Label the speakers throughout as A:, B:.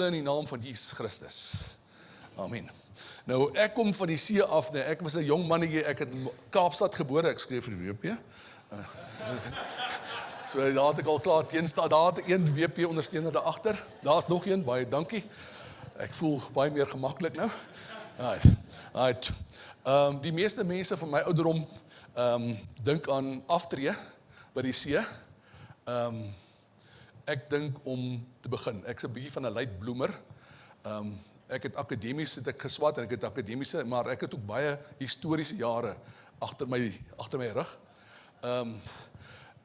A: julle in die naam van Jesus Christus. Amen. Nou, ek kom van die see af, nee, ek was 'n jong mannetjie, ek het in Kaapstad gebore, ek skryf vir die WP. So daar het ek al klaar teenstaan, daar het ek een WP ondersteuner daar agter. Daar's nog een, baie dankie. Ek voel baie meer gemaklik nou. Right. Die meeste mense van my ouderdom dink aan aftree by die see. Ek dink om te begin. Ek's 'n bietjie van 'n late bloomer. Ek het akademies geswat en ek het akademiese, maar ek het ook baie historiese jare agter my rug.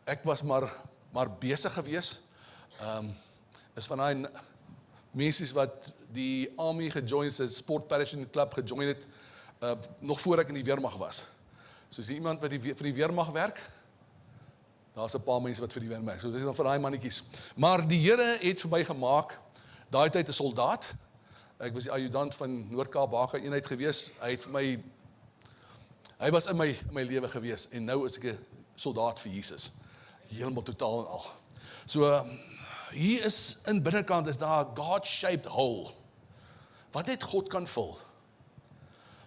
A: Ek was maar besig gewees. Is van daai mense wat die army gejoin het, sport parachute club gejoin het, nog voor ek in die weermag was. So is iemand wat vir die weermag werk? Daar's 'n paar mense wat vir die weermag werk. So dis dan vir daai mannetjies. Maar die Here het vir my gemaak, daai tyd 'n soldaat. Ek was die adjutant van Noord-Kaap Baga eenheid gewees. Hy was in my lewe gewees en nou is ek 'n soldaat vir Jesus. Heeltemal totaal en al. So hier is in binnekant is daar 'n God-shaped hole wat net God kan vul.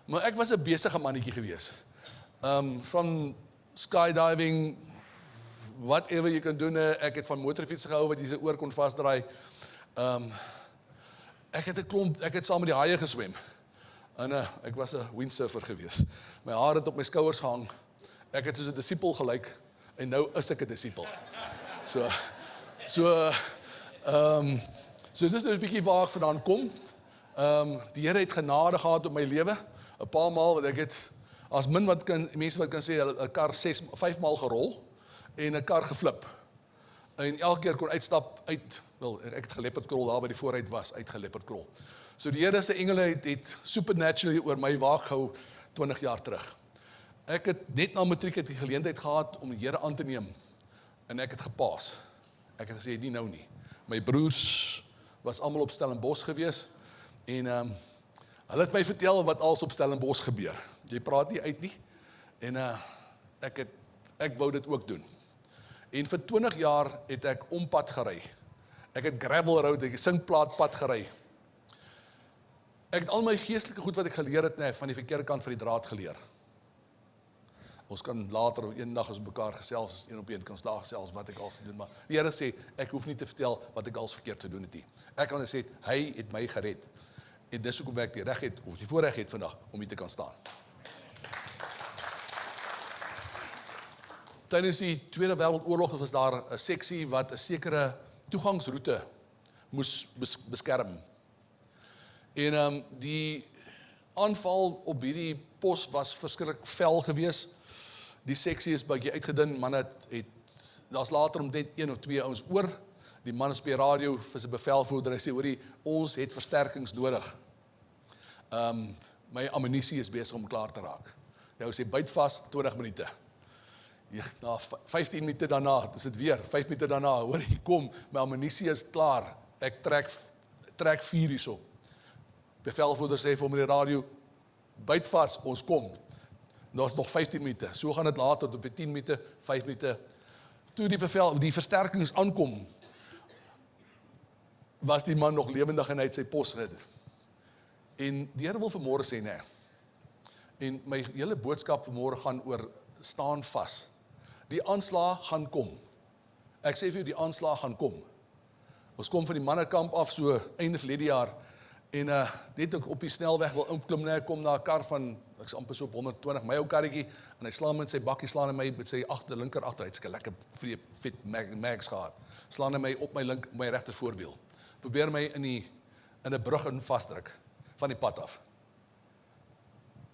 A: Maar ek was 'n besige mannetjie gewees. Van skydiving, whatever jy kan doen, ek het van motorfiets gehou wat jy se oor kon vasdraai. Ek het saam met die haie geswem. En ek was 'n windsurfer gewees. My hare het op my skouers gehang. Ek het soos 'n disipel gelyk en nou is ek 'n disipel. So dis nou 'n bietjie waar ek vandaan kom. Die Here het genade gehad op my lewe. 'n paar maal wat ek het as min mense wat kan sê 'n kar 5 maal gerol en 'n kar geflip. En elke keer kon uitstap uit, ek het geleopardkrol daar by die vooruit was, uitgeleopardkrol. So die Here se engele het supernaturally oor my waak gehou 20 jaar terug. Ek het net na matriek die geleentheid gehad om die Here aan te neem en ek het gepaas. Ek het gesê nie nou nie. My broers was almal op Stellenbosch gewees en hulle het my vertel wat als op Stellenbosch gebeur. Jy praat nie uit nie en ek wou dit ook doen. En vir 20 jaar het ek ompad gery. Ek het gravel road, ek het singplaatpad gery. Ek het al my geestelike goed wat ek geleer het, van die verkeerde kant van die draad geleer. Ons kan later eendag as mekaar gesels, een op een kan daar gesels wat ek als doen, maar die Here sê, ek hoef nie te vertel wat ek als verkeerd te doen het nie. Ek kan sê, hy het my gered. En dis hoekom ek die reg het, of die voorreg het vandag, om hier te kan staan. Tydens die Tweede Wêreldoorlog was daar 'n seksie wat 'n sekere toegangsroete moes beskerm. En die aanval op hierdie pos was verskriklik vel gewees. Die seksie is bietjie uitgedun, man daar's later om net 1 of 2 ouens oor. Die man is by radio vir sy bevelvoerder, hy sê, hoorie, ons het versterkings nodig. My ammunisie is besig om klaar te raak. Jy sê, byt vas, 20 minute. Na 15 minute daarna, dis dit weer, 5 minute daarna, hoor jy kom, my ammunisie is klaar, ek trek 4 hierso. Bevelvoerder sê vir hom in die radio, byt vas, ons kom. Nou is nog 15 minute, so gaan dit later tot op 10 minute, 5 minute. Toe die versterkings aankom, was die man nog lewendig en hy het sy pos gered. En die Here wil vanmôre sê, nee. En my hele boodskap vanmôre gaan oor staan vas. Die aanslag gaan kom. Ek sê vir jou, die aanslag gaan kom. Ons kom van die mannekamp af so einde verlede jaar en net ook op die snelweg wil inklim, kom na 'n kar van, ek is amper so op 120, my ou karretjie, en hy slaan met sy bakkie, slaan my met sy linker agter, hy het 'n lekker vet mags gehad. Slaan hy my op my regter voorwiel. Probeer my in 'n brug in vasdruk van die pad af.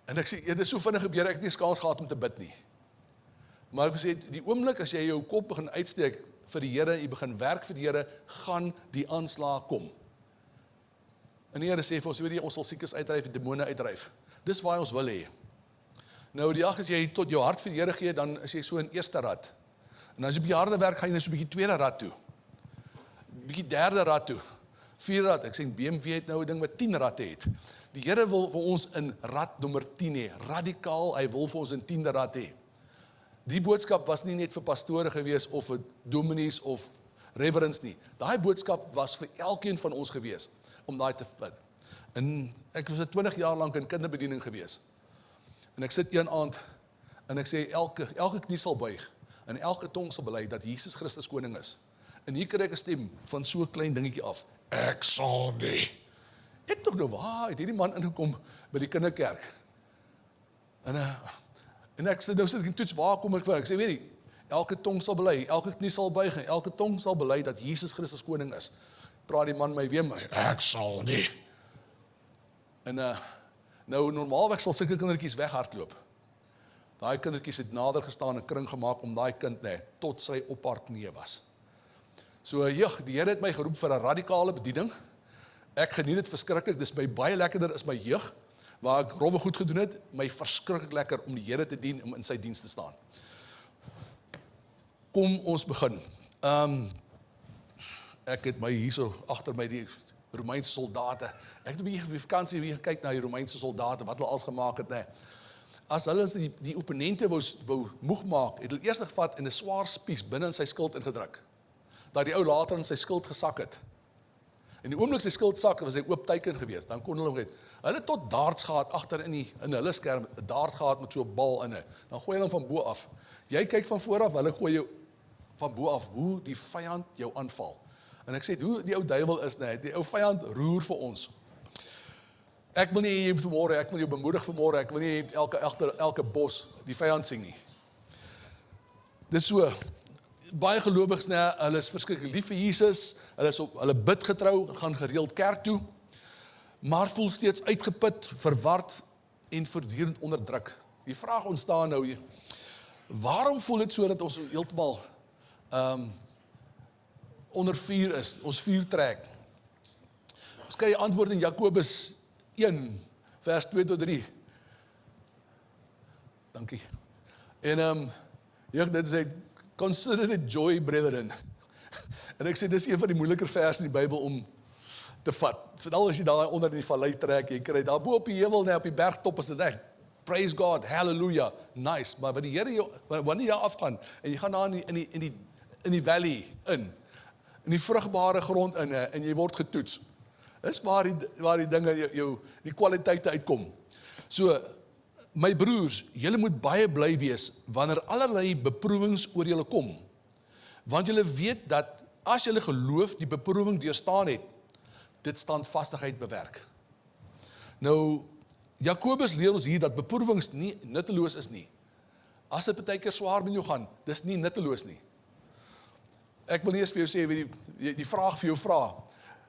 A: En ek sê, dit is so vinnig gebeur, ek het nie kans gehad om te bid nie. Maar ek sê, die oomblik as jy jou kop begin uitsteek vir die Here, jy begin werk vir die Here, gaan die aanslag kom. En die Here sê vir ons, weet jy, ons sal siekes uitdryf en demone uitdryf. Dis waar ons wil hê. Nou die dag as jy tot jou hart vir die Here gee, dan is jy so in eerste rad. En as jy op die harde werk, gaan jy so 'n bietjie tweede rad toe. Bietjie derde rad toe. 4 rad, ek sê BMW het nou 'n ding wat 10 radde het. Die Here wil vir ons in rad nommer 10 hê, radikaal, hy wil vir ons in 10de rad hê. Die boodskap was nie net vir pastore gewees, of vir dominees, of reverends nie. Daai boodskap was vir elkeen van ons gewees. om daai te bid. En ek was 20 jaar lank in kinderbediening gewees. En ek sit een aand en ek sê elke knie sal buig en elke tong sal bely dat Jesus Christus koning is. En hier kry ek 'n stem van so 'n klein dingetjie af. Ek sal nie. Ek dink nou, waar het hierdie man ingekom by die kinderkerk? En ek sit ek in toets, waar kom ek van? Ek sê, weet jy, elke tong sal bely, elke knie sal buig en elke tong sal bely dat Jesus Christus koning is. Praat die man my weer my. Ek sal nie. En nou normaalweg sal sulke kindertjies weghardloop. Daai kindertjies het nader gestaan en 'n kring gemaak om daai kind tot sy op haar knieë was. So die Here het my geroep vir 'n radikale bediening. Ek geniet dit verskriklik. Dis baie lekkerder as my jeug, waar ek rowwe goed gedoen het, my verskriklik lekker om die Here te dien, om in sy diens te staan. Kom ons begin. Ek het my hierso agter my die Romeinse soldate. Ek het 'n bietjie vakansie weer gekyk na die Romeinse soldate, wat hulle als gemaak het, As hulle die opponente wou moeg maak, het hulle eers gevat en 'n swaar spies binne in sy skild ingedruk. Dat die ou later in sy skild gesak het. En die oomblik sy skild sak, was hy oop teiken geweest. Dan kon hulle hulle tot darts gehad agter in hulle skerm, 'n dart gehad met so 'n bal in. Dan gooi hulle hom van bo af. Jy kyk van voor af, hulle gooi jou van bo af hoe die vyand jou aanval. En ek sê hoe die ou duiwel is, die ou vyand roer vir ons. Ek wil nie vanmôre, ek wil jou bemoedig vanmôre, ek wil nie agter elke bos die vyand sien nie. Dis so, baie gelowiges, hulle is verskriklik lief vir Jesus, hulle bid getrou, gaan gereeld kerk toe, maar voel steeds uitgeput, verward en voortdurend onderdruk. Die vraag ontstaan nou, waarom voel dit so dat ons heeltemal onder vuur is, ons vuur trek? Ons kry antwoord in Jakobus 1, vers 2 tot 3. Dankie. En dit sê, consider it joy, brethren. En ek sê, dis een van die moeiliker vers in die Bybel om te vat. Veral as jy daar onder in die vallei trek, jy kry daar bo op die heuwel, op die bergtop is dit echt. Praise God, hallelujah, nice. Maar wanneer jy daar afgaan, en jy gaan daar in die valley in die vrugbare grond in, en jy word getoets. Dis waar die dinge, die kwaliteite uitkom. So, my broers, julle moet baie bly wees, wanneer allerlei beproewings oor julle kom. Want julle weet dat, as julle geloof die beproewing deurstaan het, dit standvastigheid bewerk. Nou, Jakobus leer ons hier dat beproewings nie nutteloos is nie. As dit baie keer swaar met jou gaan, dis nie nutteloos nie. Ek wil nie eens vir jou sê, die vraag vir jou vra,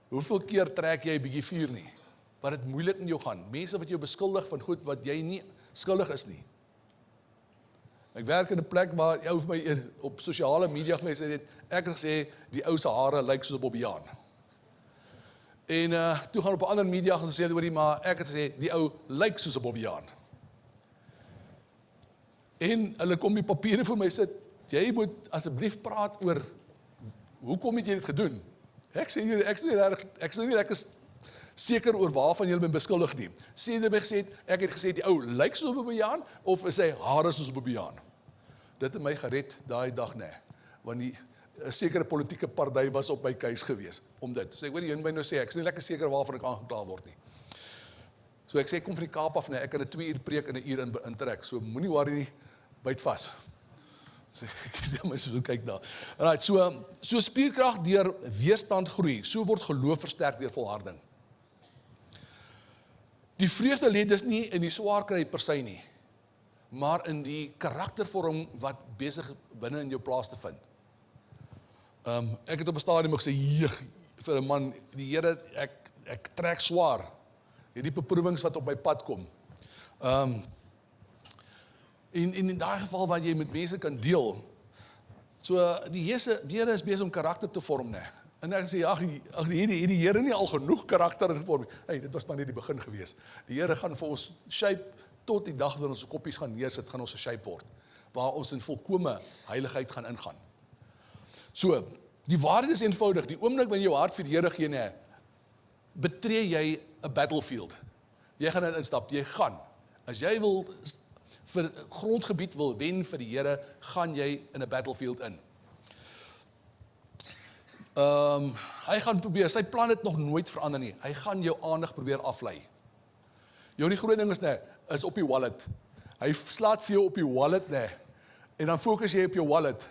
A: hoeveel keer trek jy 'n bietjie vuur nie? Wat dit moeilik met jou gaan. Mense wat jou beskuldig van goed wat jy nie skuldig is nie. Ek werk in 'n plek waar ou vir my op sosiale media gesê het, ek het gesê die ou se hare lyk soos op Bobby Jaan. En toe gaan op 'n ander media gesê oor maar ek het gesê die ou lyk soos op Bobby Jaan. En hulle kom die papiere vir my sit, jy moet asseblief praat oor hoekom het jy dit gedoen? Ek sê nie ek is seker oor waarvan julle my beskuldig nie. Sê jy my gesê, ek het gesê die ou lyk soos op Bobby Jaan of is hy hare soos op Bobby Jaan? Dit het my gered daai dag want 'n sekere politieke party was op my keus gewees om dit. So ek hoor jy my nou sê, ek is nie lekker seker waarvan ek aangekla word nie. So ek sê kom van die Kaap af, ek kan 'n 2 uur preek in 'n uur intrek. So moenie worry nie, byt vas. So ek sê my so kyk daar. Alright, so spierkrag deur weerstand groei. So word geloof versterk deur volharding. Die vreugde lê dus nie in die swaar kry per se nie, maar in die karaktervorm wat besig binne in jou plaas te vind. Ek het op 'n stadium gesê, vir 'n man, die Here, ek trek swaar, hierdie beproewings wat op my pad kom. In daai geval waar jy met mense kan deel, so die Here is besig om karakter te vorm, En ek sê, hierdie Here nie al genoeg karakter gevorm. Dit was maar net die begin gewees. Die Here gaan vir ons shape tot die dag wanneer ons koppies gaan neersit, gaan ons 'n shape word, waar ons in volkome heiligheid gaan ingaan. So, die waarheid is eenvoudig, die oomblik wanneer jou hart vir die Here gee, betree jy 'n battlefield. Jy gaan instap, jy gaan. As jy wil vir grondgebied wil wen vir die Here, gaan jy in 'n battlefield in. Hy gaan probeer, sy plan het nog nooit verander nie. Hy gaan jou aandag probeer aflei. Jou die groot ding is op die wallet. Hy slaat vir jou op die wallet, en dan fokus jy op jou wallet.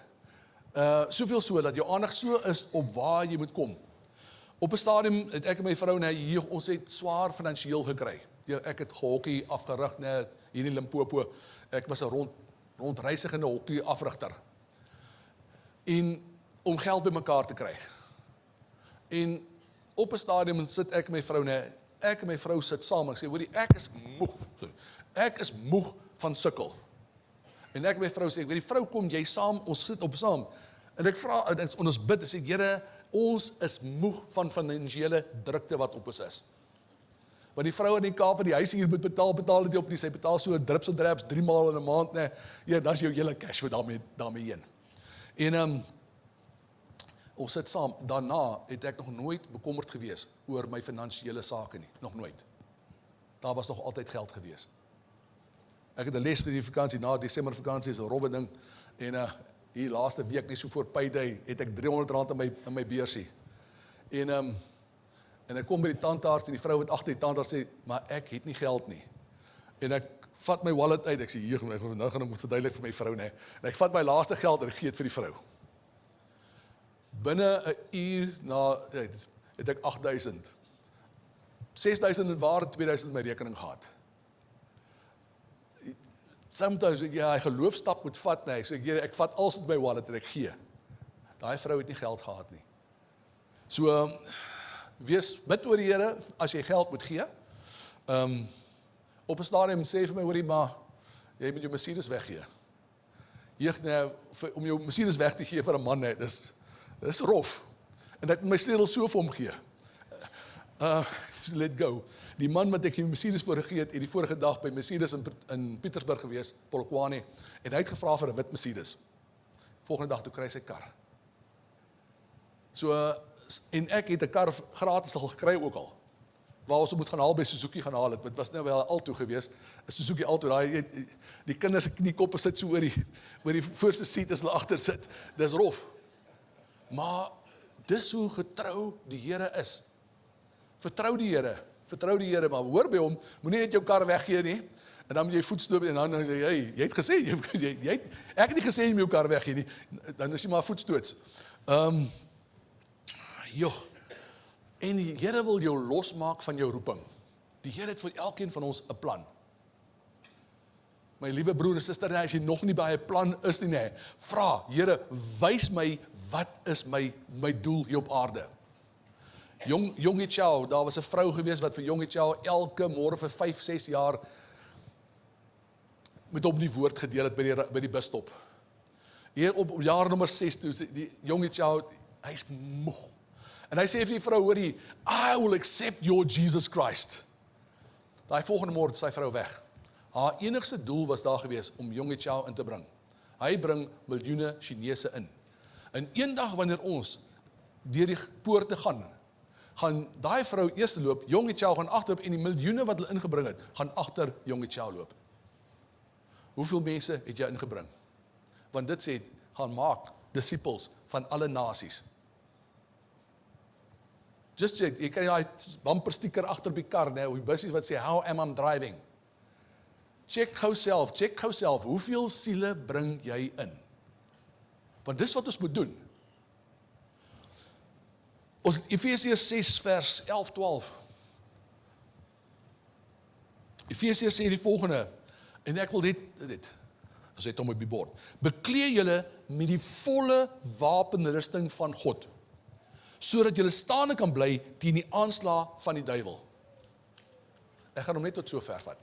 A: Soveel so, dat jou aandag so is op waar jy moet kom. Op 'n stadium het ek en my vrou, hier, ons het swaar finansiëel gekry. Ek het gehokkie afgerig, hier in Limpopo. Ek was 'n rondreisigende hokkie afrigter. En om geld bymekaar te kry. En op 'n stadium sit ek en my vrou, ek en my vrou sit saam, ek sê, hoorie, ek is moeg van sukkel. En ek en my vrou sê, die vrou kom jy saam, ons sit op saam. En ek vra, en ons bid, en sê, Here, ons is moeg van finansiële drukte wat op ons is. Want die vrou in die Kaap wat die huis hier moet betaal dit nie op nie, sy betaal so drips en draps 3 maal in 'n maand, ja, dan is jou hele cash voor daarmee heen. En ons sit saam, daarna het ek nog nooit bekommerd gewees oor my finansiële sake nie, nog nooit. Daar was nog altyd geld gewees. Ek het 'n les in die vakansie, na Desember vakansie is 'n rowwe ding, en hier laaste week, nie so voor payday, het ek R300 in my beursie. En ek kom by die tandarts, en die vrou wat agter die tandarts sê, maar ek het nie geld nie. En ek vat my wallet uit, ek sê, hier, nou gaan ek moet verduidelik vir my vrou, en ek vat my laaste geld, en ek gee dit vir die vrou. Binne 'n uur na, het ek 8,000. 6,000 in waar, 2,000 in my rekening gehad. Sometimes, hy geloofstap moet vat, ek sê, ek vat alles uit my wallet en ek gee. Daai vrou het nie geld gehad nie. So, bid oor die Here, as jy geld moet gee. Op 'n stadium sê vir my, hoorie, maar, jy moet jou Mercedes weggee. Om jou Mercedes weg te gee vir 'n man, dis rof. En ek moet my sleutel so vir hom gee. Let go. Die man wat ek die Mercedes voorgegee het, die vorige dag by Mercedes in Pietersburg gewees, Polokwane, en hy het gevra vir 'n wit Mercedes. Volgende dag toe kry sy kar. So, en ek het 'n kar gratis al gekry ook al. Waar ons moet gaan haal by Suzuki gaan haal het. Dit was nou wel 'n Alto gewees. 'n Suzuki Alto, die kinders se kniekoppe sit so oor die voorste seat as hulle agter sit. Dis rof. Maar dis hoe getrou die Here is. Vertrou die Here, maar hoor by hom, moenie net jou kar weggee nie, en dan moet jy voetstoot, en dan sê jy, jy het gesê, ek het nie gesê jy moet jou kar weggee nie, dan is jy maar voetstoots. En die Here wil jou losmaak van jou roeping. Die Here het vir elkeen van ons 'n plan. My liewe broer en suster, as jy nog nie by 'n plan is nie, vra, Here, wys my, wat is my doel hier op aarde? Jongie Chow, daar was 'n vrou gewees wat vir Jongie Chow elke môre vir 5-6 jaar met hom die woord gedeel het by die busstop. Hier op jaar nommer 6 toe, die Jongie Chow, hy's moeg. En hy sê vir die vrou, hoorie, I will accept your Jesus Christ. Daai volgende môre is sy vrou weg. Haar enigste doel was daar gewees om Jongie Chow in te bring. Hy bring miljoene Chinese in. En eendag wanneer ons deur die poorte gaan daai vrou eers loop, Jongie Chow gaan agterloop, en die miljoene wat hulle ingebring het, gaan agter Jongie Chow loop. Hoeveel mense het jy ingebring? Want dit sê, gaan maak disippels van alle nasies. Just check, jy kan die bumper sticker agter op die kar, op die bussies wat sê, how am I driving? Check gou self, hoeveel siele bring jy in? Want dis wat ons moet doen. Ons Efesiërs 6 vers 11-12. Efesiërs sê die volgende, en ek wil dit, as het om op die bord, beklee julle met die volle wapenrusting van God, sodat julle staande kan bly teen die aanslag van die duiwel. Ek gaan hom net tot so ver vat.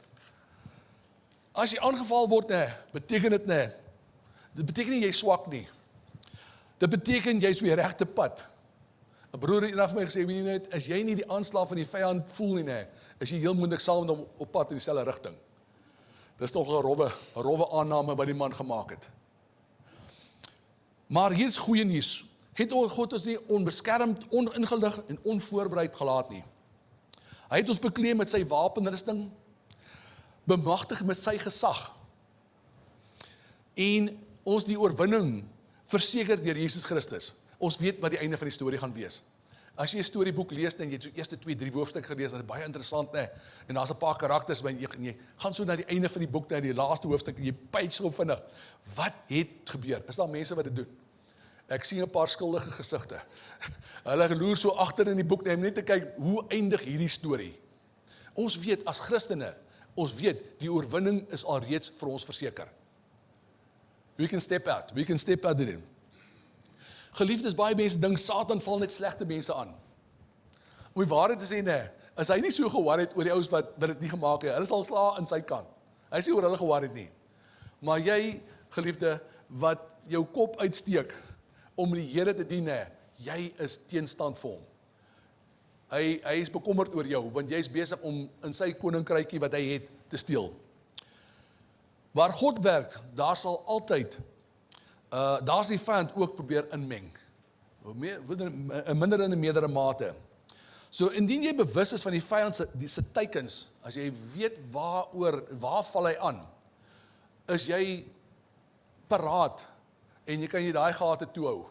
A: As jy aangeval word, beteken dit dit beteken nie jy swak nie. Dit beteken jy is weer regte pad. 'n Broer het vir my gesê, weet jy net, as jy nie die aanslag van die vyand voel nie, is jy heel moontlik saam met hom op pad in dieselfde rigting. Dis nog 'n rowwe aanname wat die man gemaak het. Maar hier is goeie nuus. Het God ons nie onbeskermd, oningelig en onvoorbereid gelaat nie. Hy het ons bekleed met sy wapenrusting, bemagtig met sy gesag, en ons die oorwinning verseker deur Jesus Christus. ons weet wat die einde van die storie gaan wees. As jy 'n storieboek lees en jy het so eerste 2-3 hoofstukke gelees, dan is baie interessant, né? En daar's 'n paar karakters en jy gaan so na die einde van die boek, na die laaste hoofstuk en jy page so vinnig. Wat het gebeur? Is daar mense wat dit doen? Ek sien 'n paar skuldige gesigte. Hulle loer so agter in die boek net te kyk, hoe eindig hierdie storie? Ons weet as Christene, ons weet die oorwinning is alreeds vir ons verseker. We can step out erin. Geliefdes, baie mense dink Satan val net slegte mense aan. Om die waarheid te sê, nee, is hy nie so geworried oor die ouens wat dit nie gemaak het. Hulle sal sla in sy kant. Hy is nie oor hulle geworried nie. Maar jy, geliefde, wat jou kop uitsteek om die Here te dien, nee, jy is teenstand vir hom. Hy is bekommerd oor jou, want jy is besig om in sy koninkrykie wat hy het te steel. Waar God werk, daar sal altyd daar's die vyand ook probeer inmeng. Minder in 'n meerdere mate. So indien jy bewus is van die vyand se teikens, as jy weet waar val hy aan, is jy paraat en jy kan daai gate toehou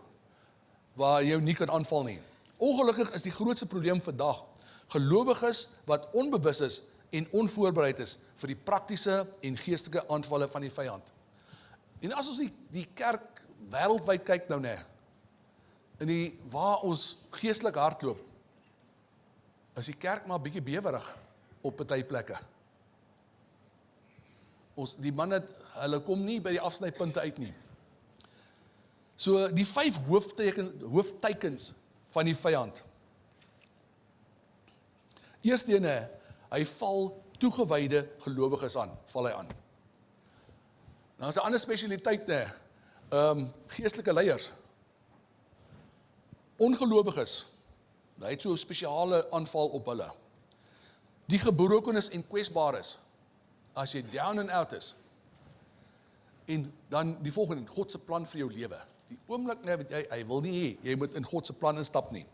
A: waar jy jou nie kan aanval nie. Ongelukkig is die grootste probleem vandag gelowiges wat onbewus is en onvoorbereid is vir die praktiese en geestelike aanvalle van die vyand. En as ons die kerk wêreldwyd kyk nou, in waar ons geestelik hardloop, is die kerk maar bietjie bewerig op party plekke. Die manne, hulle kom nie by die afsnypunte uit nie. So die 5 hoofteikens van die vyand. Eerste ene, hy val toegewyde gelowiges aan, val hy aan. Nou is 'n ander spesialiteit, geestelike leiers. Ongelowiges, hy het so 'n spesiale aanval op hulle. Die gebrokenes en kwesbares, as jy down and out is. En dan die volgende, God se plan vir jou lewe. Die oomblik, hy wil nie hê, jy moet in God se plan instap nie.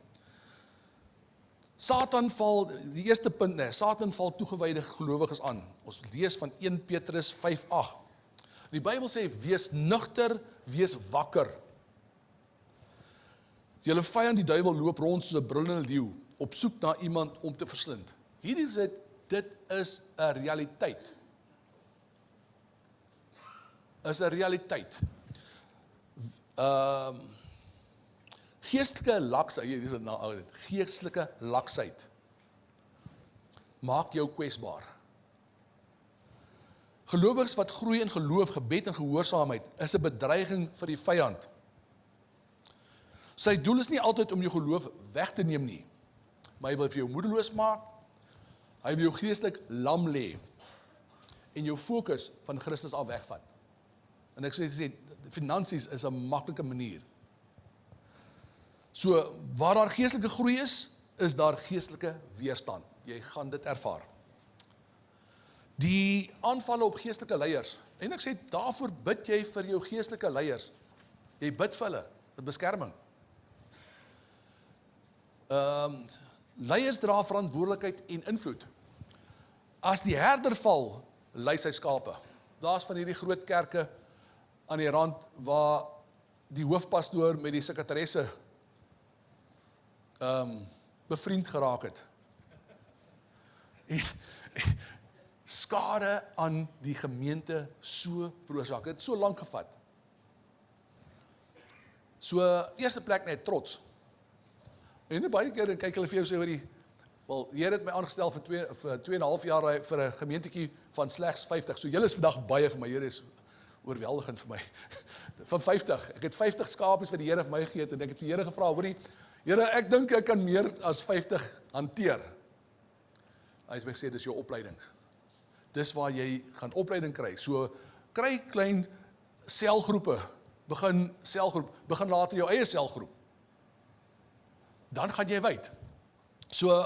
A: Satan val, die eerste punt, Satan val toegewyde gelowiges aan. Ons lees van 1 Petrus 5:8. Die Bybel sê, wees nugter, wees wakker. Julle vyand die duiwel loop rond soos 'n brullende leeu, op soek na iemand om te verslind. Dit is 'n realiteit. Is 'n realiteit. Geestelike laksheid, geestelike laksheid maak jou kwesbaar. Gelowiges wat groei in geloof, gebed en gehoorsaamheid is 'n bedreiging vir die vyand. Sy doel is nie altyd om jou geloof weg te neem nie, maar hy wil vir jou moedeloos maak, hy wil jou geestelik lam lê en jou fokus van Christus af wegvat. En ek sê, finansies is 'n maklike manier. So, waar daar geestelike groei is daar geestelike weerstand. Jy gaan dit ervaar. Die aanvalle op geestelike leiers, en ek sê, daarvoor bid jy vir jou geestelike leiers. Jy bid vir hulle, vir beskerming. Leiers dra verantwoordelikheid en invloed. As die herder val, lei sy skape. Daar's van hierdie groot kerke aan die rand, waar die hoofpastoor met die sekretaresse bevriend geraak het. Skade aan die gemeente so veroorsaak. Het so lank gevat. So, eerste plek net trots. En baie keer kyk hulle vir jou sê, die Here het my aangestel vir 2,5 jaar vir 'n gemeentetjie van slegs 50. So julle is vandag baie vir my, Here is oorweldigend vir my. Van 50. Ek het 50 skapies wat die Here vir my gegee het en ek het vir Here gevra, hoorie, Here, ek dink ek kan meer as 50 hanteer. Hy het gesê, dis jou opleiding. Dis waar jy gaan opleiding kry. So, kry klein selgroepe. Begin later jou eie selgroep. Dan gaan jy wyd. So,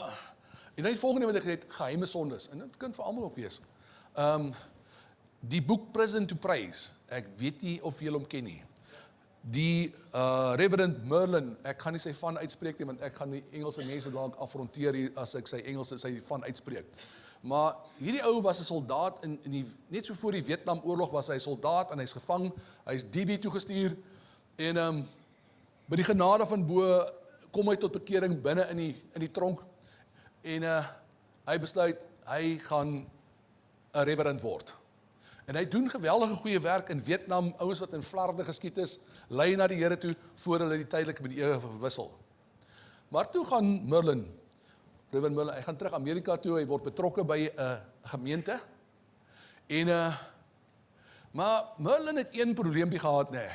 A: en dan die volgende wat ek het, geheime sondes. En dit kan vir almal ook wees. Die boek Prison to Praise, ek weet nie of julle hom ken nie. Die Reverend Merlin, ek gaan nie sy van uitspreek nie, want ek gaan die Engelse mense dalk afronteer as ek sy Engelse sy van uitspreek. Maar hierdie ou was 'n soldaat net so voor die Vietnamoorlog was hy 'n soldaat en hy's gevang, hy's DB toegestuur en Met die genade van bo kom hy tot bekering binne in die tronk en hy besluit hy gaan 'n reverend word. En hy doen geweldige goeie werk in Vietnam, ouens wat in Vlaarde geskiet is, lei na die Here toe voor hulle die tydelike met die ewige verwissel. Maar toe gaan Reverend Merlin, hy gaan terug Amerika toe, hy word betrokke by 'n gemeente en maar Merlin het een probleempie gehad, nee.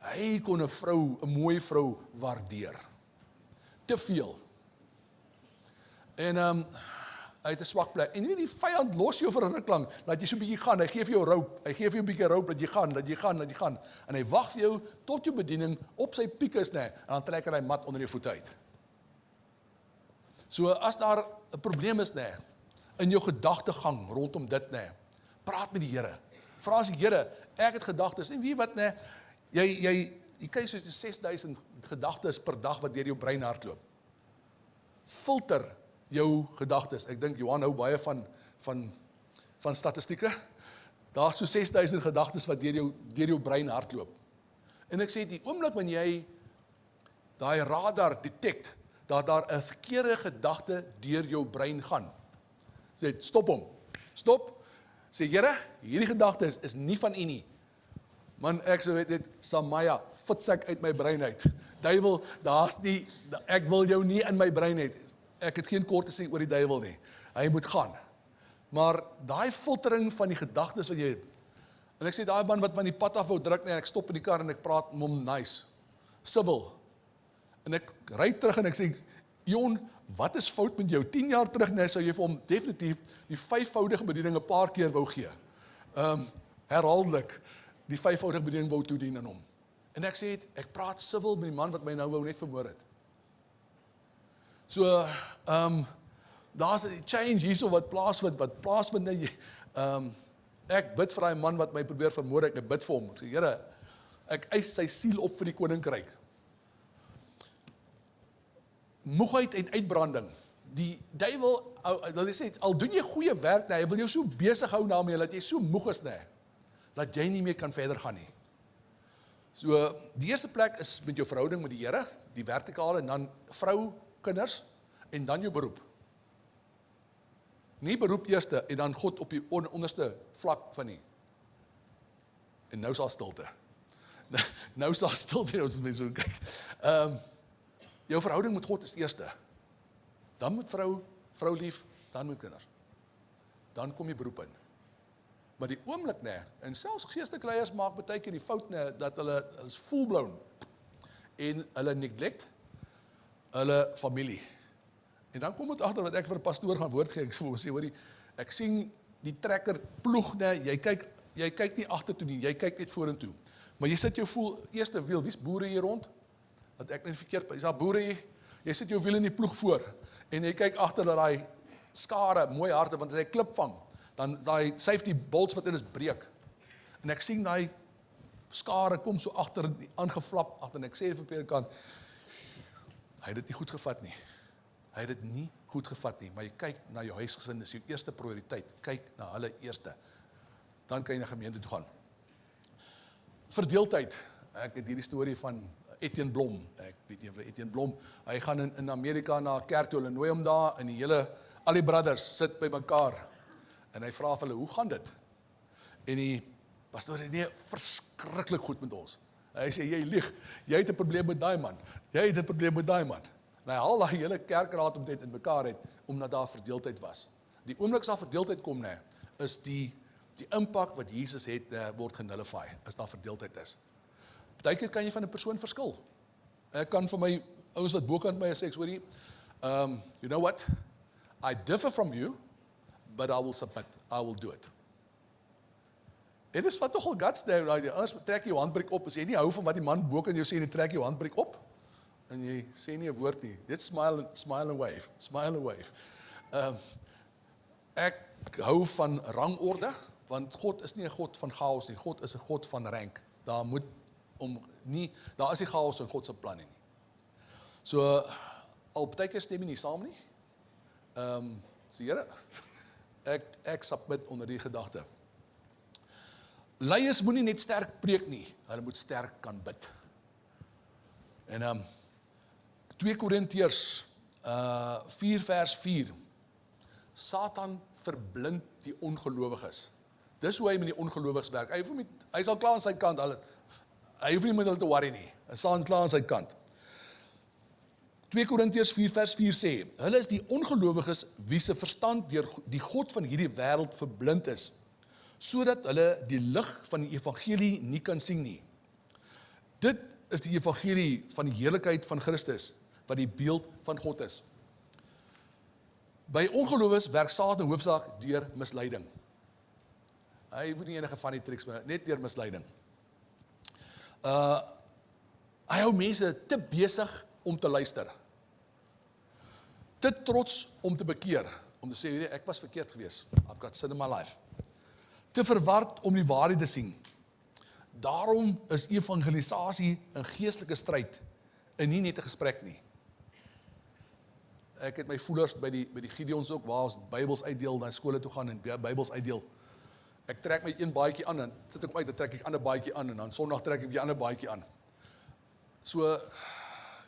A: Hy kon 'n mooi vrou waardeer. Te veel. En hy het 'n swak plek. En weet die vyand los jou vir 'n ruk lank, laat jy so 'n bietjie gaan. Hy gee vir jou rope. Hy gee vir jou 'n bietjie rope dat jy gaan. En hy wag vir jou tot jou bediening op sy piek is, nee, en dan trek hy mat onder jou voete uit. So as daar 'n probleem is, nee, in jou gedagtegang rondom dit, nee, praat met die Here. Vra as die Here, ek het gedagtes. En weet wat, nee, jy kyk soos die 6000 gedagtes per dag wat deur jou brein hardloop. Filter jou gedagtes. Ek dink Johan hou baie van statistieke. Daar's so 6000 gedagtes wat deur jou brein hardloop. En ek sê die oomblik wanneer jy daai radar detect dat daar 'n verkeerde gedagte deur jou brein gaan. Sê stop hom. Stop. Sê Here, hierdie gedagte is nie van U nie. Man, ek sê dit Samaya, fitsek uit my brein uit. Duiwel, ek wil jou nie in my brein hê. Ek het geen kort te sê oor die duiwel nie. Hy moet gaan. Maar daai filtering van die gedagtes wat jy het. En ek sê daai man wat van die pad af wou druk, nee, ek stop in die kar en ek praat met hom nice. Civil. En ek ry terug en ek sê, Jon, wat is fout met jou? 10 jaar terug, nee, sou jy vir hom definitief die 5voudige bediening 'n paar keer wou gee. Herhaaldelik die 5voudige bediening wou toedien aan hom. En ek sê, ek praat civil met die man wat my nou wou net vermoor het. So, daar's 'n change hierso wat plaasvind net. Ek bid vir daai man wat my probeer vermoor, ek bid vir hom. Ek sê, Here, ek eis sy siel op vir die koninkryk. Moegheid en uitbranding. Die duiwel, dat hy sê, al doen jy goeie werk, nee, hy wil jou so besig hou daarmee, dat jy so moeg is, nee, dat jy nie meer kan verder gaan nie. So, die eerste plek is met jou verhouding met die Here, die vertikale, en dan vrou, kinders, en dan jou beroep. Nie beroep eerste, en dan God op die onderste vlak van nie. En nou is daar stilte. Nou is daar stilte, ons mense so kyk. Jou verhouding met God is die eerste. Dan moet vrou lief, dan moet kinders. Dan kom jy beroep in. Maar die oomblik, nee, en selfs geestelike leiers maak baie keer die fout, nee, dat hulle is full-blown en hulle neglect hulle familie. En dan kom dit agter wat ek vir 'n pastoor gaan woord gee, ek sê, hoorie, ek sien die trekker ploeg, nee, jy kyk nie agtertoe nie, jy kyk net vorentoe. Maar jy sit jou eerste wiel, wie's boere hier rond? Dat ek net verkeerd, is daar boere hier? Jy sit jou wiel in die ploeg voor, en jy kyk agter dat daai skare, mooi harde, want as hy klip vang, dan daai safety bolts wat in is breek. En ek sien daai skare kom so agter, aangeflap agter, en ek sê vir die kant, hy het dit nie goed gevat nie. Hy het dit nie goed gevat nie, maar jy kyk na jou huisgesin, dis jou eerste prioriteit, kyk na hulle eerste. Dan kan jy na gemeente toe gaan. Verdeeldheid, ek het hierdie storie van Etienne Blom, ek weet nie of Etienne Blom, hy gaan in Amerika na 'n kerk toe, hulle nooi hom daar, en al die brothers sit by mekaar, en hy vra vir hulle, hoe gaan dit? En die pastoor sê, nee, verskriklik goed met ons. Hy sê, jy lieg, jy het 'n probleem met daai man, jy het 'n probleem met daai man. En hy haal daai hele kerkraad omtrent in mekaar uit, omdat daar verdeeldheid was. Die oomblik as daar verdeeldheid kom, nee, is die impak wat Jesus het, word genullify, as daar verdeeldheid is. Partykeer kan jy van 'n persoon verskil. Ek kan vir my ouens wat bokant my sê, hoorie, you know what? I differ from you, but I will submit. I will do it. En dis wat nogal guts daar, anders trek jy jou handbreek op, as jy nie hou van wat die man bokant jou sê, en jy trek jou handbreek op, en jy sê nie 'n woord nie. Dit smile and wave. Ek hou van rangorde, want God is nie 'n God van chaos nie, God is 'n God van rank. Daar is nie chaos in God se planne nie. So, al baie keer stem jy nie saam nie. So Here, ek submit onder die gedagte. Leiers moenie net sterk preek nie, hulle moet sterk kan bid. En 2 Korintiërs 4 vers 4. Satan verblind die ongelowiges. Dis hoe hy met die ongelowiges werk. Hy sal klaar aan sy kant, hy hoef nie met hulle te worry nie. Hy sal klaar aan sy kant. 2 Korintiërs 4 vers 4 sê, hulle is die ongelowiges wie se verstand deur die God van hierdie wêreld verblind is, sodat hulle die lig van die evangelie nie kan sien nie. Dit is die evangelie van die heerlikheid van Christus, wat die beeld van God is. By ongelowiges werk Satan hoofsaak deur misleiding. Hy moet nie enige van die triks, maar net deur misleiding. Hy hou mense te besig om te luister. Te trots om te bekeer, om te sê, weet jy, ek was verkeerd geweest. I've got sin in my life. Te verward om die waarheid te sien. Daarom is evangelisasie 'n geestelike stryd en nie net 'n gesprek nie. Ek het my voelers by die Gideons ook, waar ons Bybels uitdeel, na skole toe gaan en Bybels uitdeel. Ek trek my een baadjie aan, en sit ek uit, dan trek ek 'n ander baadjie aan, en dan Sondag trek ek weer 'n ander baadjie aan. So,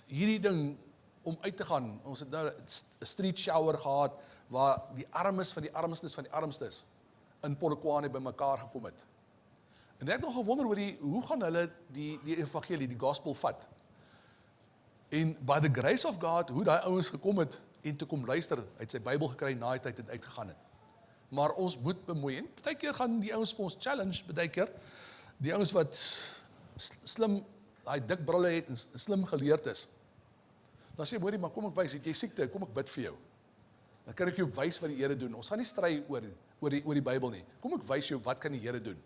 A: hierdie ding, om uit te gaan, ons het nou 'n street shower gehad, waar die armes van die armstes van die armstes in Polokwane by mekaar gekom het. En ek het nog gewonder oor hoe gaan hulle die evangelie, die gospel vat. En by the grace of God, hoe daai ouens gekom het en toe kom luister, uit sy Bybel gekry na die tyd en uitgegaan het. Maar ons moet bemoei, en baie keer gaan die ouens vir ons challenge, baie keer, die ouens wat slim, daai dik brille het en slim geleerd is. Dan sê, hoorie, maar kom ek wys, het jy siekte, kom ek bid vir jou. Dan kan ek jou wys wat die Here doen. Ons gaan nie stry oor die Bybel nie. Kom ek wys jou wat kan die Here doen.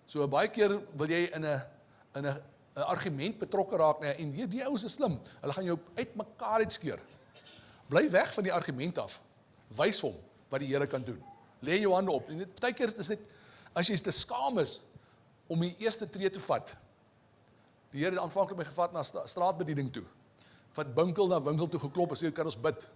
A: So baie keer wil jy in 'n argument betrokke raak, en die ouens is slim. Hulle gaan jou uitmekaar uitskeer. Bly weg van die argument af. Wys hom wat die Here kan doen. Lê jou hande op. En baie keer is dit, as jy te skaam is om die eerste tree te vat. Die Here het aanvanklik my gevat na straatbediening toe. Van winkel na winkel toe geklop en sê, kan ons bid.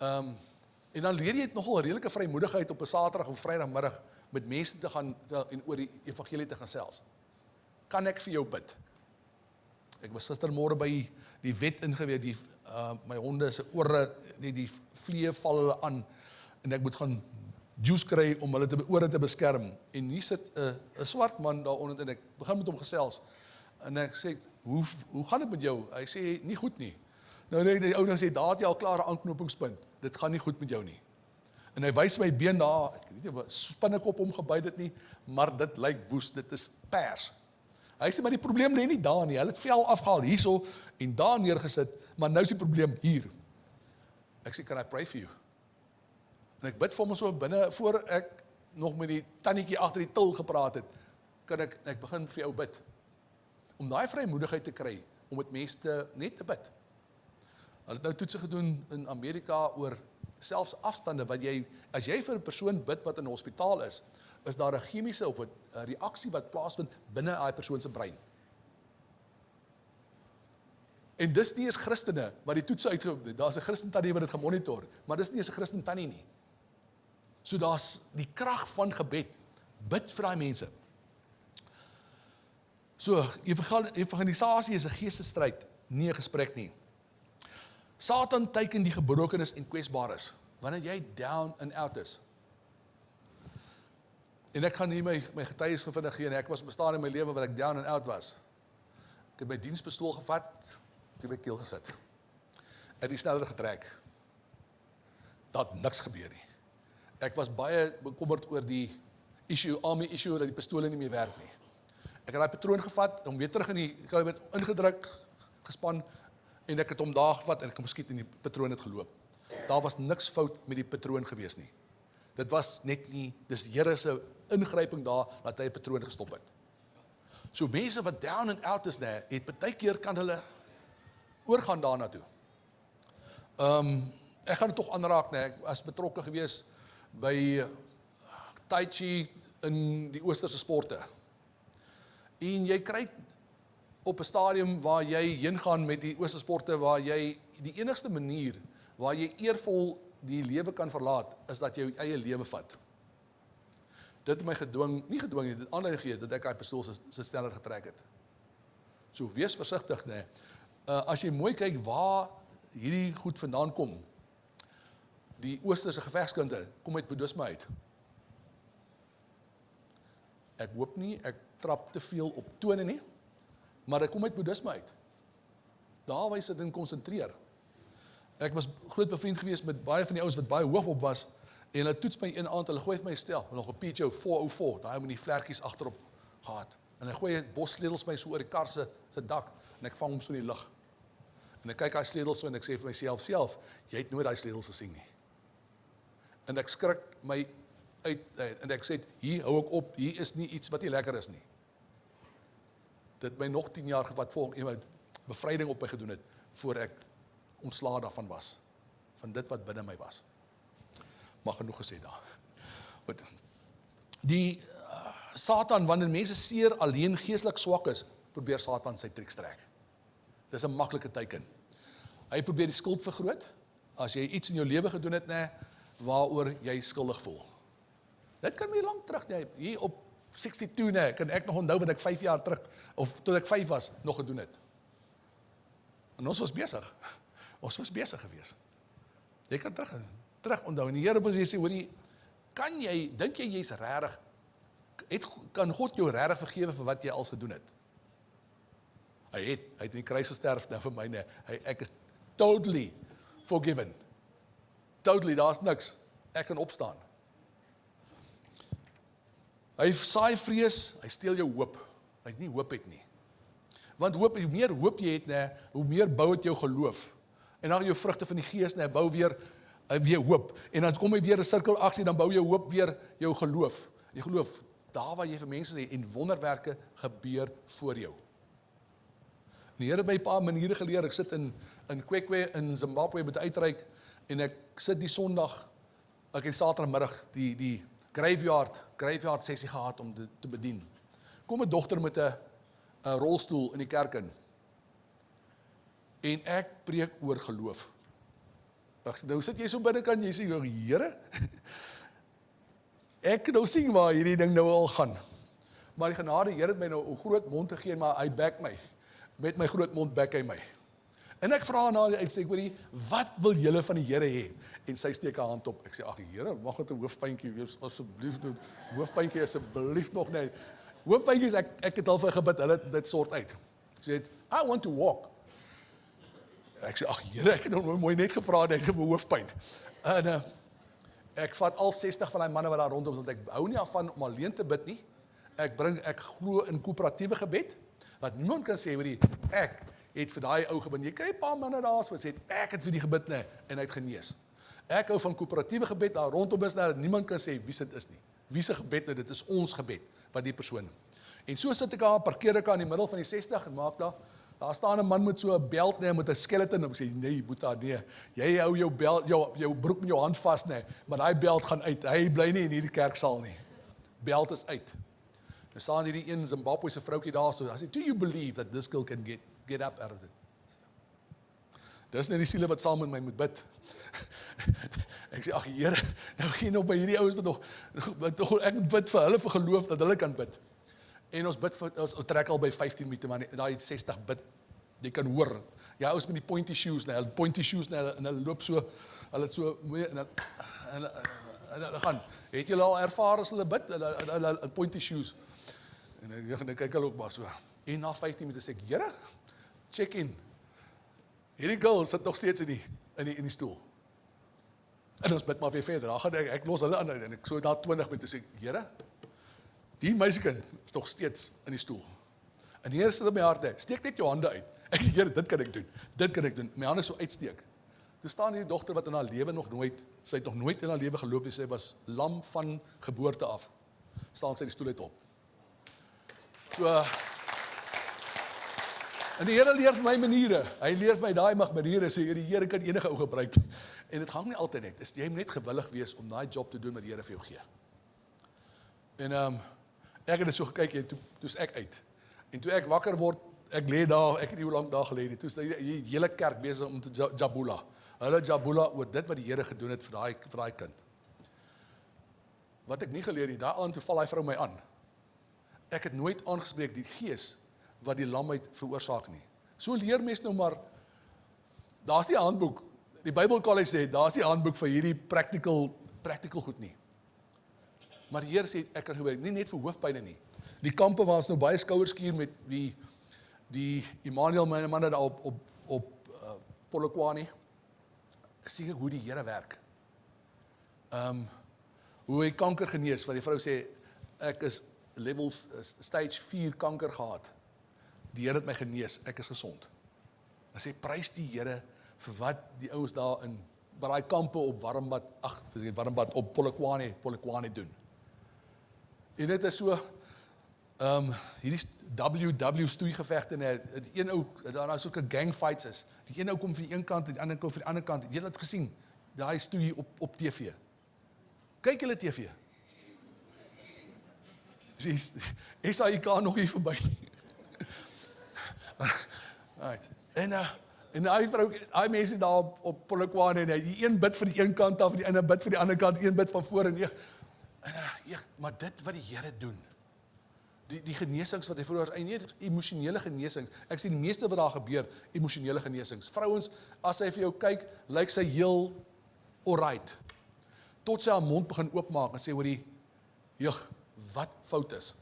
A: En dan leer jy nogal 'n redelike vrymoedigheid op 'n Saterdag of Vrydagmiddag met mense te gaan en oor die evangelie te gaan gesels. Kan ek vir jou bid? Ek was gistermôre by die wet ingeweet, my honde se ore, die vliee val hulle aan, en ek moet gaan juice kry om hulle ore te beskerm. En hier sit 'n swart man daaronder, en ek begin met hom gesels. En ek sê, hoe gaan dit met jou? Hy sê, nie goed nie. Nou die ou ding sê, daar het jy al klaar 'n aanknopingspunt. Dit gaan nie goed met jou nie. En hy wys my been daar, ek weet nie wat spinnekop omgebyt het nie, maar dit lyk woes, dit is pers. Hy sê, maar die probleem lê nie daar nie. Hulle het vel afgehaal hierso en daar neergesit, maar nou is die probleem hier. Ek sê, can I pray for you? En ek bid vir hom so binne, voor ek nog met die tannetjie agter die til gepraat het, kan ek begin vir jou bid. Om daai vrymoedigheid te kry, om met mense net te bid. Hulle het nou toetse gedoen in Amerika oor selfs afstande, wat as jy vir 'n persoon bid wat in 'n hospitaal is daar 'n chemiese of 'n reaksie wat plaasvind binne daai persoon se brein. En dis nie eens Christene wat die toetse uitgevoer het. Daar's 'n Christen tannie wat dit gemonitor, maar dis nie eens 'n Christen tannie nie. So daar's die krag van gebed. Bid vir daai mense. So, evangelisasie is 'n geestestryd, nie 'n gesprek nie. Satan teiken die gebrokenes en kwesbares, wanneer jy down and out is. En ek gaan nie my getuies gevindig gee, en ek was bestaan in my lewe wat ek down and out was. Ek het my dienspistool gevat, ek het my keel gesit. Ek het die sneller getrek. Dat het niks gebeur nie. Ek was baie bekommerd oor die army issue, dat die pistole nie meer werk nie. Ek het daai patroon gevat, om weer terug ek het met ingedruk, gespan, en ek het hom daar gevat, en ek het geskiet, en die patroon het geloop. Daar was niks fout met die patroon gewees nie. Dit was net nie, dis die Here se ingryping daar, dat hy 'n patroon gestop het. So mense wat down and out is, het baie keer kan hulle oorgaan daarna toe. Ek gaan dit tog aanraak, ek was betrokke gewees by Tai Chi in die oosterse sporte. En jy kry op 'n stadium waar jy heen gaan met die oosterse sporte, waar jy die enigste manier waar jy eervol die lewe kan verlaat, is dat jy jou eie lewe vat. Dit het my nie gedwing, dit aanleiding gegee dat ek daai pistool se sneller getrek het. So wees versigtig, nee. As jy mooi kyk waar hierdie goed vandaan kom, die oosterse gevegskinde kom uit boeddhisme uit. Ek hoop nie, ek trap te veel op tone nie, maar ek kom uit boeddhisme uit. Daar wys dit in konsentreer. Ek was groot bevriend geweest met baie van die ouens wat baie hoog op was, en hulle toets my een aand, hulle gooi vir my stel, nog 'n Peugeot 404, daai met die vlerkies agterop gehad. En hy gooi bos sleutels my so oor die kar se dak, en ek vang hom so in die lug. En ek kyk daai sleutels so en ek sê vir myself, jy het nooit daai sleutels gesien nie. En ek skrik my uit, en ek sê, hier hou ek op, hier is nie iets wat nie lekker is nie. Dit my nog 10 jaar gevat, voor iemand bevryding op my gedoen het, voor ek ontslae daarvan was, van dit wat binne my was. Maar genoeg gesê daar. Goed. Die Satan, wanneer mense seer alleen geestelik swak is, probeer Satan sy triks trek. Dis 'n maklike teken. Hy probeer die skuld vergroot, as jy iets in jou lewe gedoen het, waaroor jy skuldig voel. Dit kan my lank terug, hier op 62, kan ek nog onthou wat ek 5 jaar terug, of tot ek 5 was, nog gedoen het. En ons was besig. Ons was besig geweest. Jy kan terug onthou. En die Here moet sê, hoorie, dink jy jy's regtig, kan God jou regtig vergewe vir wat jy als gedoen het? Hy het in die kruis gesterf, nou vir my, ek is totally forgiven. Totally, daar's niks. Ek kan opstaan. Hy saai vrees, hy steel jou hoop. Hy het nie hoop het nie. Want hoop, hoe meer hoop jy het, hoe meer bou het jou geloof. En dan jou vrugte van die gees, bou weer hoop. En dan kom jy weer 'n sirkelaksie, dan bou jou hoop weer jou geloof. Jy geloof, daar waar jy vir mense sê, en wonderwerke gebeur voor jou. Die Here het my 'n paar maniere geleer. Ek sit in Kwekwe in Zimbabwe met uitreik, en ek sit die Sondag, ek het Saterdagmiddag die graveyard sessie gehad om te bedien. Kom 'n dogter met 'n rolstoel in die kerk in. En ek preek oor geloof. Nou sit jy so binnekant, jy sê, Here, ek kan nou sien waar hierdie ding nou al gaan. Maar die genade, Here het my nou 'n groot mond gegee, maar hy back my. Met my groot mond back hy my. En ek vra na die uitstek, wat wil julle van die Here hê? En sy steek haar hand op. Ek sê, ag Here, mag dit 'n hoofpyntjie wees, asseblief, hoofpyntjie asseblief nog net. Hoofpyntjies, ek het al vir gebid, hulle dit sort uit. Ek sê, I want to walk. Ek sê, ag Here, ek het nou mooi net gevra, ek het 'n hoofpyn. En ek vat al 60 van die manne wat daar rondom, want ek hou nie af van om alleen te bid nie. Ek glo in koöperatiewe gebed, wat niemand kan sê, ek het vir daai ou gebid. Jy kry 'n paar manne daar wat sê, ek het vir die gebid, en hy het genees. Ek hou van koöperatiewe gebed, daar rondom is, dat niemand kan sê, wie dit is nie. Wie se gebed, dit is ons gebed, wat die persoon. En so sit ek daar, parkeer ek aan die middel van die 60, en maak daar staan 'n man met so 'n belt, met 'n skeleton, en ek sê, nee, Boeta, nee, jy hou jou belt, jou broek met jou hand vas, maar daai belt gaan uit, hy bly nie in hierdie kerksaal nie. Belt is uit. Nou staan hierdie een Zimbabwese vroukie daar, so, hy sê, do you believe that this girl can get up out of it? Dis net die siele wat saam met my moet bid. Ek sê, ag Here, nou gee nog by hierdie ouens wat nog, ek moet bid vir hulle vir geloof, dat hulle kan bid. En ons bid, ons trek al by 15 minute, maar daai 60 bid, jy kan hoor, ouens met die pointy shoes, hulle en hulle loop so, hulle so, en hulle gaan, het julle al ervaar as hulle bid, hulle pointy shoes, en dan kyk hulle ook maar so, en na 15 minute sê ek, Here, check in, hierdie girl sit nog steeds in die stoel, en ons bid maar weer verder, dan gaan ek los hulle aan, en ek so na 20 minute sê, Here, die meisiekind is nog steeds in die stoel. En die Here sit op my hart, steek net jou hande uit. Ek sê, Here, dit kan ek doen. My hande so uitsteek. Toe staan hierdie dogter wat in haar lewe sy het nog nooit in haar lewe geloop, sy was lam van geboorte af. Staan sy die stoel uit op. So, en die Here leer vir my maniere. Hy leer vir my daai maniere, sê, die Here kan enige ou gebruik. En dit gaan nie altyd net. Jy moet net gewillig wees om daai job te doen wat die Here vir jou gee. En ek het dit so gekyk, en toe's ek uit. En toe ek wakker word, ek lê daar, ek het nie hoe lank daar gelê nie, toe is die hele kerk besig om te jabula. Hulle jabula oor dit wat die Here gedoen het vir daai kind. Wat ek nie geleer nie, daai aand toe val hy vrou my aan. Ek het nooit aangespreek, die Gees wat die lamheid veroorsaak nie. So leer mens nou maar, daar's die handboek, die Bible College sê, daar's die handboek vir hierdie practical goed nie. Maar die Here sê, ek kan gebruik, nie net vir hoofpyne nie. Die kampe waar ons nou baie skouerskuur met die Emmanuel manne daar op Polokwane, sien ek hoe die Here werk. Hoe hy kanker genees, wat die vrou sê, ek is stage 4 kanker gehad. Die Here het my genees, ek is gesond. Dan sê, prys die Here vir wat die ouens daar in daai kampe op Warmbad op Polokwane doen. En dit is so, hierdie WW stoeigevegte, die een ou, daar is ook 'n gangfights is. Die een ou kom van die een kant en die ander kom van die ander kant. Jy het dit gesien, daai stoei op TV. Kyk julle TV. SAIK nog nie verby nie. Right. En daai mense daar op Polokwane, die een bid vir die een kant af, die ander bid vir die ander kant, een bid van voor en maar dit wat die Here doen, die genesings wat hy veroorsaak, en nie emosionele genesings, ek sien die meeste wat daar gebeur, emosionele genesings. Vrouens, as hy vir jou kyk, lyk sy heel alright, tot sy haar mond begin oopmaak en sê, hoorie, wat fout is?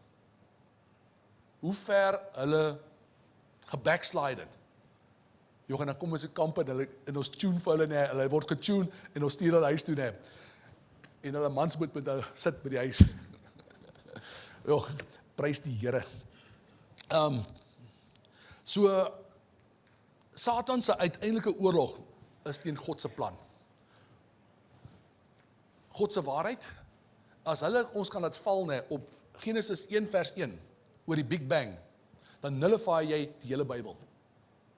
A: Hoe ver hulle gebackslide het? En dan kom ons in kamp en ons tune vir hulle word getune en ons stuur hulle huis toe, en hulle mans moet met hulle sit by die huis. Prys die Here. So, Satan se uiteindelike oorlog is teen God se plan. God se waarheid, as hulle ons kan laat val op Genesis 1 vers 1, oor die Big Bang, dan nullify jy die hele Bybel.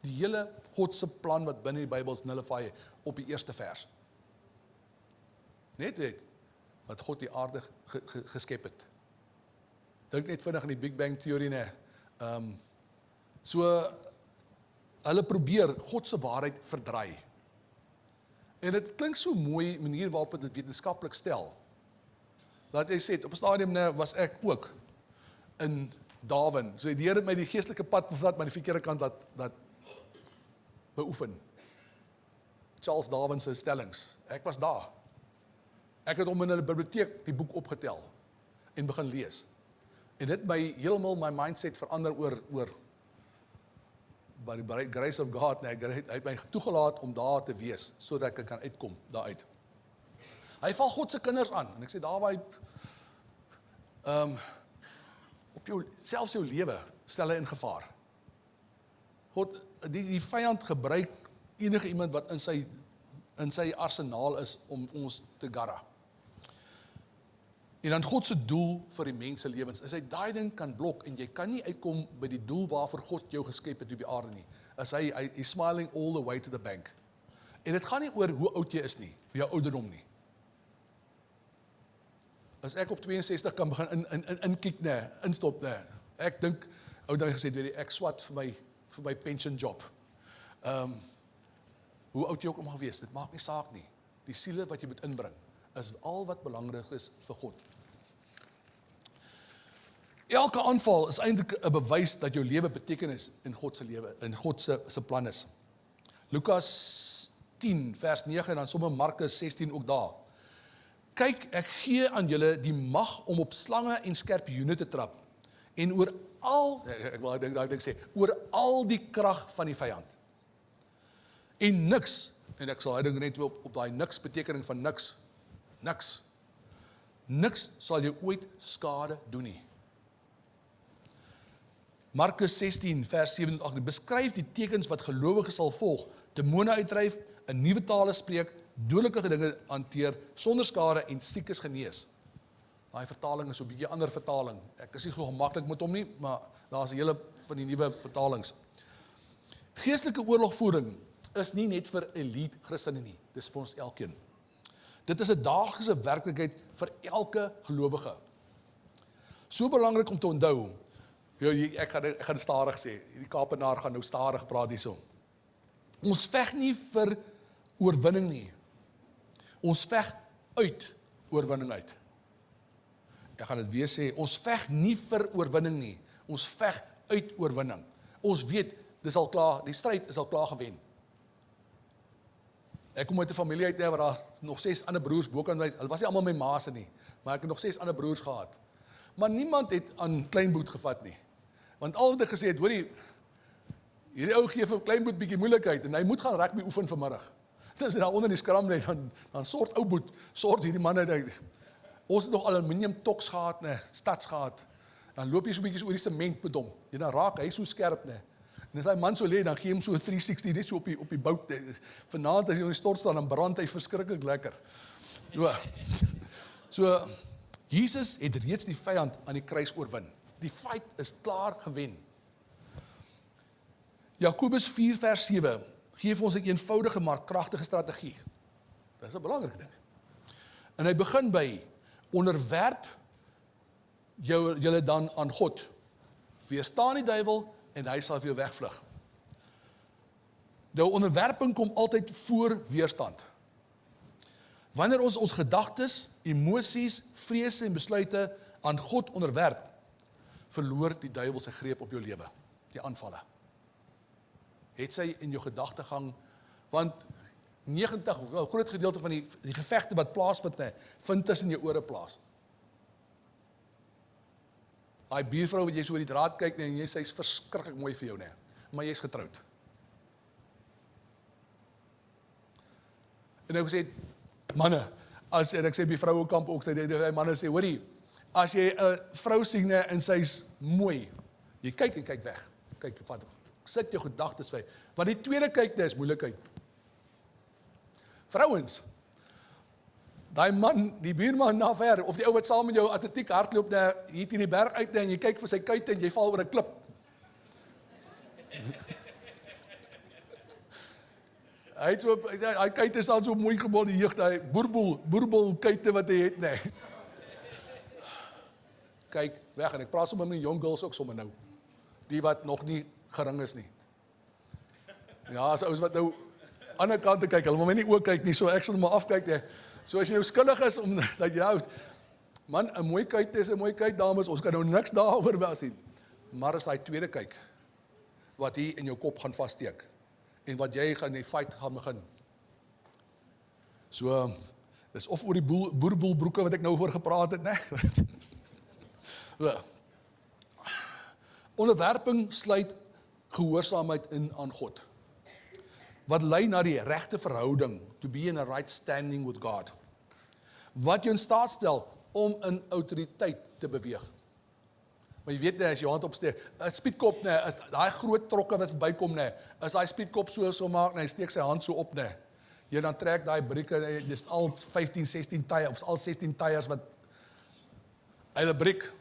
A: Die hele God se plan wat binne die Bybel is, nullify op die eerste vers. Net wat God die aarde geskep het. Dink net vinnig in die Big Bang teorie, so, hulle probeer God se waarheid verdraai. En dit klink so mooi manier waarop dit wetenskaplik stel. Laat hy sê, op 'n stadium was ek ook in Darwin. So die Here het my die geestelike pad bevat, maar die verkeerde kant dat beoefen. Charles Darwin se stellings. Ek was daar. Ek het hom in 'n biblioteek die boek opgetel en begin lees. En dit my heeltemal my mindset verander oor by die grace of God, hy het my toegelaat om daar te wees, sodat ek kan uitkom daaruit. Hy val God se kinders aan, en ek sê daar waar hy op selfs jou lewe stel hy in gevaar. God, die vyand gebruik enige iemand wat in sy arsenaal is om ons te garra. En dan God se doel vir die mense lewens is hy daai ding kan blok en jy kan nie uitkom by die doel waarvoor God jou geskep het op die aarde nie. As hy smiling all the way to the bank. En dit gaan nie oor hoe oud jy is nie, jou ouderdom nie. As ek op 62 kan begin inkiek, instop, ek dink, ou daai gesê, weet jy, ek swat vir my pension job. Hoe oud jy ook mag wees, dit maak nie saak nie. Die siele wat jy moet inbring, is al wat belangrik is vir God. Elke aanval is eintlik 'n bewys dat jou lewe betekenis in God se lewe, in God se plan is. Lukas 10 vers 9 en dan sommer Markus 16 ook daar. Kyk, ek gee aan julle die mag om op slange en skorpioene te trap en oor al die krag van die vyand. En niks, en ek sal dink net op daai niks betekening van niks sal jou ooit skade doen nie. Markus 16 vers 7 en 8 beskryf die tekens wat gelowiges sal volg, demone uitdryf, 'n nuwe tale spreek, dodelike dinge hanteer sonder skade en siekes genees. Daai vertaling is so 'n bietjie ander vertaling. Ek is nie so gemaklik met hom nie, maar daar is 'n hele van die nuwe vertalings. Geestelike oorlogvoering is nie net vir elite Christene nie, dis vir ons elkeen. Dit is 'n daaglikse werklikheid vir elke gelowige. So belangrik om te onthou. Ek gaan stadig sê, die Kaapenaar gaan nou stadig praat hierso. Ons veg nie vir oorwinning nie. Ons veg uit oorwinning uit. Ek gaan dit weer sê, ons veg nie vir oorwinning nie. Ons veg uit oorwinning. Ons weet, dis al klaar, die stryd is al klaar gewen. Ek kom uit 'n familie uit waar daar nog 6 ander broers bokant was. Hulle was nie almal my ma's nie, maar ek het nog 6 ander broers gehad. Maar niemand het aan Kleinboet gevat nie. Want al wat ek gesê het, hoorie, hierdie ou gee vir Kleinboet bietjie moeilikheid en hy moet gaan rugby oefen vanmiddag. Dan is hy daar onder die skram net, dan sort ou Boet, sort hierdie manne uit. Ons het nog aluminium toks gehad, stads gehad. Dan loop jy so bietjie oor die sement met hom. Jy dan raak hy so skerp, En as hy man so lê, dan gee hom so 360 net so op die bout. Vanaand as hy op die stort staan, dan brand hy verskriklik lekker. So Jesus het reeds die vyand aan die kruis oorwin. Die fight is klaar gewen. Jakobus 4 vers 7 gee vir ons 'n eenvoudige maar kragtige strategie. Dit is 'n belangrike ding. En hy begin by onderwerp julle dan aan God. Weerstaan die duiwel en hy sal vir jou wegvlug. Nou onderwerping kom altyd voor weerstand. Wanneer ons gedagtes, emosies, vrese en besluite aan God onderwerp, verloor die duiwel sy greep op jou lewe, die aanvalle. Het sy in jou gedagtegang, want 90, of 'n groot gedeelte van die gevegte wat plaasvind, vind tussen jou ore plaas. Daai buurvrou wat jy so oor die draad kyk en jy sê sy's verskriklik mooi vir jou, maar jy's getroud. En ek sê, manne, en ek sê by vrouekamp ook, die manne sê, hoorie, as jy 'n vrou sien en sy's mooi, jy kyk en kyk weg. Kyk, sit jou gedagtes by. Want die tweede kyk, is moeilikheid. Vrouens, daai man, die buurman na ver, of die ou wat saam met jou atletiek hardloop hier teen die berg uit en jy kyk vir sy kuite en jy val oor 'n klip. Hy kuite is al so mooi gebou, die jeug, daai boerbol kuite wat hy het, Kyk, weg, en ek praat sommer met die jong girls ook sommer nou. Die wat nog nie gering is nie. Ja, as ouens wat nou ander kant te kyk, hulle wil my nie ook kyk nie, so ek sal maar afkyk, So as jy nou skuldig is, omdat jy man, 'n mooi kuit is 'n mooi kuit, dames, ons kan nou niks daaroor wel sien. Maar as hy tweede kyk, wat hier in jou kop gaan vassteek, en wat jy gaan die fight gaan begin. So, dis of oor die boerboelbroeke wat ek nou oor gepraat het, Onderwerping sluit gehoorsaamheid in aan God. Wat lei na die regte verhouding, to be in a right standing with God. Wat jou in staat stel om in autoriteit te beweeg. Maar jy weet as jy hand opsteek, 'n speedkop, as daai groot trokke wat verbykom, as daai speedkop so maak, hy steek sy hand so op, jy dan trek daai brieke, dis al 15, 16 tyre, of al 16 tyres wat hulle briek.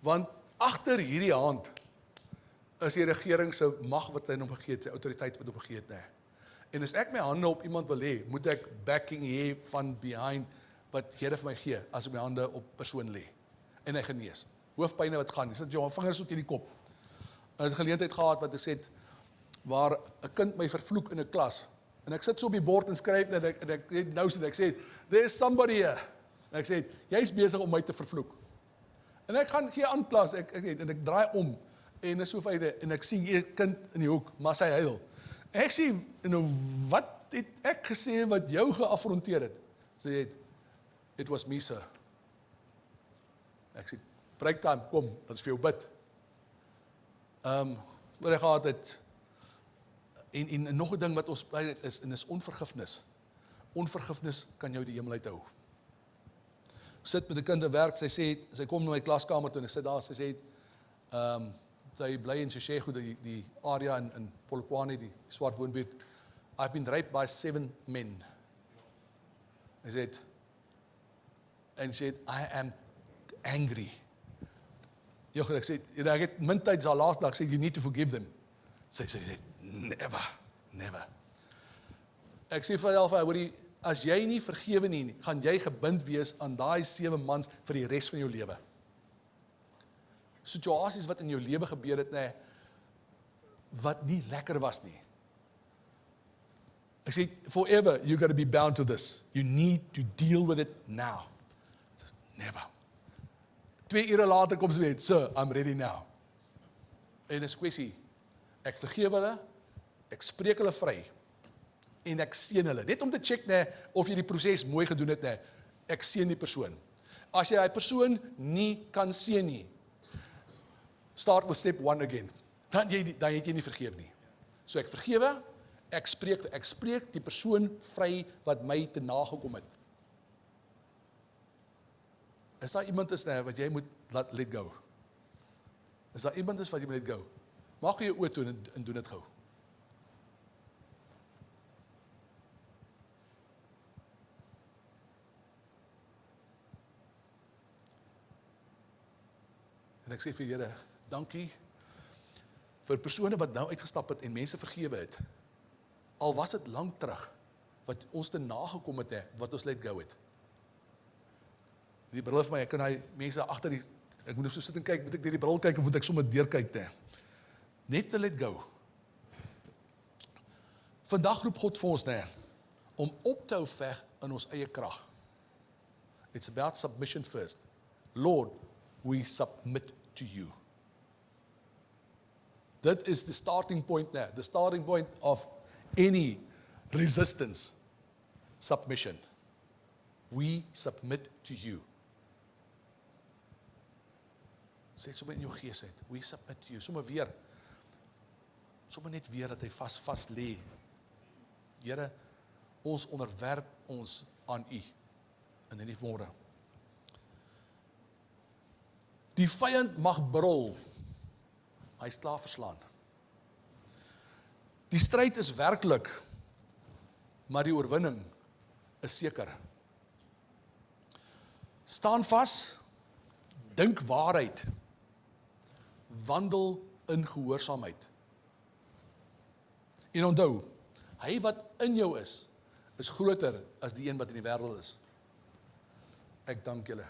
A: Want agter hierdie hand is die regering se mag wat hy hom gegee het, sy autoriteit wat hom gegee het, En as ek my hande op iemand wil hê, moet ek backing hê van behind wat Here vir my gee, as ek my hande op persoon lê. En hy genees. Hoofpyne wat gaan, jy sit jou vingers so teen die kop. 'n Geleentheid gehad wat ek sê, waar 'n kind my vervloek in 'n klas. En ek sit so op die bord en skryf, en ek sê, there's somebody here. En ek sê, jy's besig om my te vervloek. En ek gaan gee aan klas, en ek draai om, en is so vyde, en ek sien 'n kind in die hoek, maar sy huil. En ek sê, wat het ek gesê wat jou geafronteer het? Sy het, it was me, sir. Ek sê, break time, kom, dat is vir jou bid. Wat ek gehad het, en nog 'n ding wat ons by is, en is onvergifnis. Onvergifnis kan jou die hemel uithou. Sit met 'n kind in werk, sy kom na my klaskamer toe, en ek sit daar, sy sê, sy bly in Seshego, die area in Polokwane, die swart woonbuurt. I've been raped by 7 men. Hy sê, and said, I am angry. Ek sê, ek het min tyd, sy laaste dag, sê, you need to forgive them. Sy sê, never. Ek sê vir haar, as jy nie vergewe nie, gaan jy gebind wees aan daai 7 mans vir die res van jou lewe. Situasies wat in jou lewe gebeur het, wat nie lekker was nie. Ek sê, forever, you got to be bound to this. You need to deal with it now. Never. 2 ure later kom sy weer, sir, I'm ready now. En is kwessie, ek vergewe hulle, ek spreek hulle vry, en ek seën hulle. Net om te check of jy die proses mooi gedoen het, ek seën die persoon. As jy die persoon nie kan seën nie, start with step 1 again. Dan het jy nie vergeef nie. So ek vergewe, ek spreek die persoon vry wat my te nagekom het. Is daar iemand wat jy moet let go? Is daar iemand wat jy moet let go? Maak jy oor toe en doen dit gou. En ek sê vir Here, dankie vir persone wat nou uitgestap het en mense vergewe het. Al was dit lank terug, wat ons te nagekom het, wat ons let go het. Die bril vir my, ek kan die mense agter ek moet so sit en kyk, moet ek deur die bril kyk, of moet ek sommer deur kyk, Net te let go. Vandag roep God vir ons, om op te hou veg in ons eie krag. It's about submission first. Lord, we submit to you. That is the starting point the starting point of any resistance, submission. We submit to you. Sê het sommer in jou gees uit, we submit to you, sommer net weer dat hy vast lê. Here, ons onderwerp ons aan u, in die môre. Die vyand mag brul, hy is klaar verslaan. Die stryd is werklik, maar die oorwinning is seker. Staan vas, dink waarheid, wandel in gehoorsaamheid. En onthou, hy wat in jou is groter as die een wat in die wêreld is. Ek dank julle.